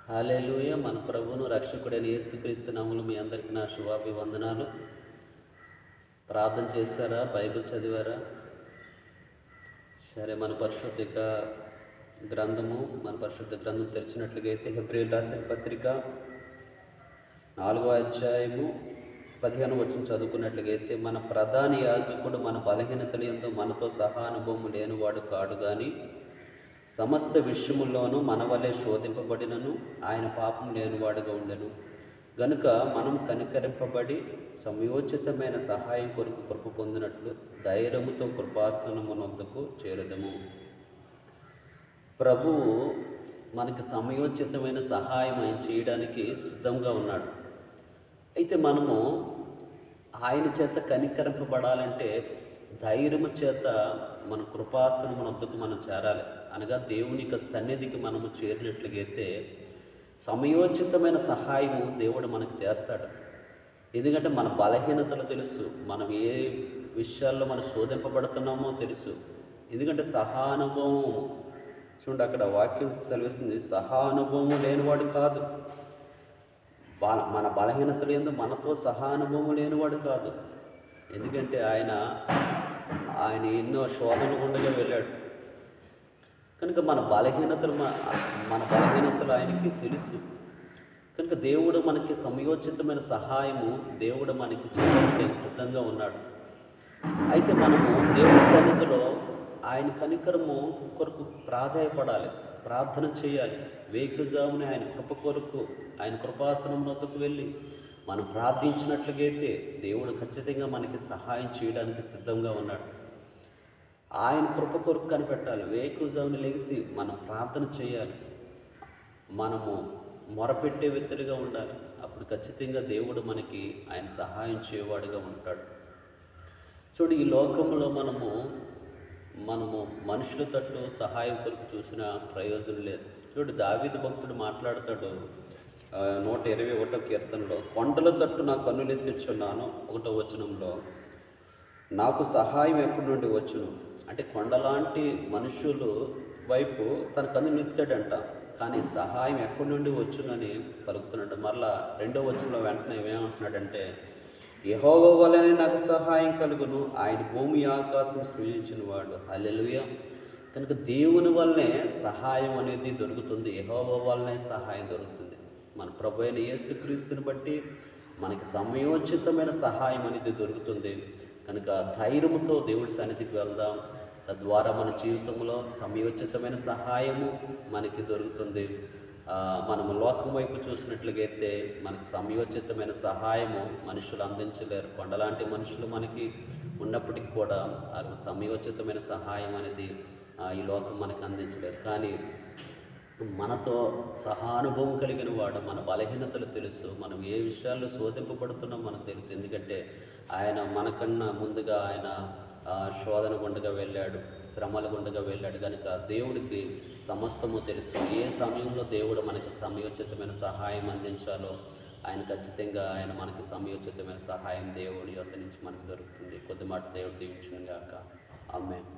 హల్లెలూయ. మన ప్రభువును రక్షకుడైన యేసుక్రీస్తు నామములో మీ అందరికీ నా శుభాభివందనాలు. ప్రార్థన చేశారా? బైబిల్ చదివారా? సరే, మన పరిశుద్ధ గ్రంథం తెరిచినట్లుగైతే హెబ్రీయులకు రాసిన పత్రిక 4వ అధ్యాయము 15వ వచనం చదువుకున్నట్లుగైతే, మన ప్రధాన యాజకుడు మన బలహీనతల యందు మనతో సహానుభవము లేనివాడు కాడు గాని సమస్త విషయముల్లోనూ మన వలె శోధింపబడినను ఆయన పాపం లేనివాడుగా ఉండెను. గనుక మనం కనికరింపబడి సమయోచితమైన సహాయం కొరకు కృప పొందినట్లు ధైర్యముతో కృపాసనమునొద్దకు చేరుదము. ప్రభువు మనకి సమయోచితమైన సహాయం ఆయన చేయడానికి సిద్ధంగా ఉన్నాడు. అయితే మనము ఆయన చేత కనికరింపబడాలంటే ధైర్యము చేత మన కృపాసనమునొద్దకు మనం చేరాలి. అనగా దేవుని యొక్క సన్నిధికి మనము చేరినట్లుగైతే సమయోచితమైన సహాయము దేవుడు మనకు చేస్తాడు. ఎందుకంటే మన బలహీనతలు తెలుసు, మనం ఏ విషయాల్లో మనం శోధింపబడుతున్నామో తెలుసు. ఎందుకంటే సహానుభవం, చూడండి అక్కడ వాక్యం సెలవిస్తుంది, సహానుభవం లేనివాడు కాదు. మన బలహీనతలు యందు మనతో సహానుభవం లేనివాడు కాదు. ఎందుకంటే ఆయన ఎన్నో శోధనలు గుండగా వెళ్ళాడు కనుక మన బలహీనతలు ఆయనకి తెలుసు. కనుక దేవుడు మనకి సమయోచితమైన సహాయము దేవుడు మనకి చేయడానికి సిద్ధంగా ఉన్నాడు. అయితే మనము దేవుడి సన్నిధిలో ఆయన కనికరము కొరకు ప్రాధాయపడాలి, ప్రార్థన చేయాలి. వేకుజామునే ఆయన కృప కొరకు ఆయన కృపాసనం వద్దకు వెళ్ళి మనం ప్రార్థించినట్లుగైతే దేవుడు ఖచ్చితంగా మనకి సహాయం చేయడానికి సిద్ధంగా ఉన్నాడు. ఆయన కృప కొరకు కనిపెట్టాలి. వేకుజామున లేచి మనం ప్రార్థన చేయాలి, మనము మొరపెట్టే వ్యక్తులుగా ఉండాలి. అప్పుడు ఖచ్చితంగా దేవుడు మనకి ఆయన సహాయం చేయవాడుగా ఉంటాడు. చూడు, ఈ లోకంలో మనము మనుషుల తట్టు సహాయం కొరకు చూసిన ప్రయోజనం లేదు. చూడు, దావీదు భక్తుడు మాట్లాడతాడు 121వ కీర్తనలో, కొండల తట్టు నా కన్నులెత్తిచున్నాను 1వ వచనంలో, నాకు సహాయం ఎక్కడి నుండి వచ్చును. అంటే కొండలాంటి మనుషులు వైపు తన కన్నులు ఎత్తాడంట, కానీ సహాయం ఎక్కడి నుండి వచ్చునని పలుకుతున్నాడు. మరలా 2వ వచనంలో వెంటనే ఏమంటున్నాడంటే, యెహోవా వలనే నాకు సహాయం కలుగును, ఆయన భూమి ఆకాశం సృజించిన వాడు. హల్లెలూయా. కనుక దేవుని వల్లనే సహాయం అనేది దొరుకుతుంది, యెహోవా వల్లనే సహాయం దొరుకుతుంది. మన ప్రభు అయిన యేసుక్రీస్తుని బట్టి మనకి సమయోచితమైన సహాయం అనేది దొరుకుతుంది. కనుక ధైర్యంతో దేవుడి సన్నిధికి వెళ్దాం. తద్వారా మన జీవితంలో సమయోచితమైన సహాయము మనకి దొరుకుతుంది. మనము లోకం వైపు చూసినట్లుగైతే మనకి సమయోచితమైన సహాయము మనుషులు అందించలేరు. కొండలాంటి మనుషులు మనకి ఉన్నప్పటికీ కూడా సమయోచితమైన సహాయం అనేది ఈ లోకం మనకి అందించలేరు. కానీ మనతో సహానుభవం కలిగిన వాడు, మన బలహీనతలు తెలుసు, మనం ఏ విషయాల్లో శోధింపబడుతున్నాం మనకు తెలుసు. ఎందుకంటే ఆయన మనకన్నా ముందుగా ఆయన శోధన గుండగా వెళ్ళాడు, శ్రమల గుండగా వెళ్ళాడు. కనుక దేవుడికి సమస్తము తెలుసు. ఏ సమయంలో దేవుడు మనకి సమయోచితమైన సహాయం అందించాలో ఖచ్చితంగా మనకి సమయోచితమైన సహాయం దేవుడి యొద్ద నుంచి మనకు దొరుకుతుంది. కొద్ది మాట దేవుడు దీవించును గాక. ఆమేన్.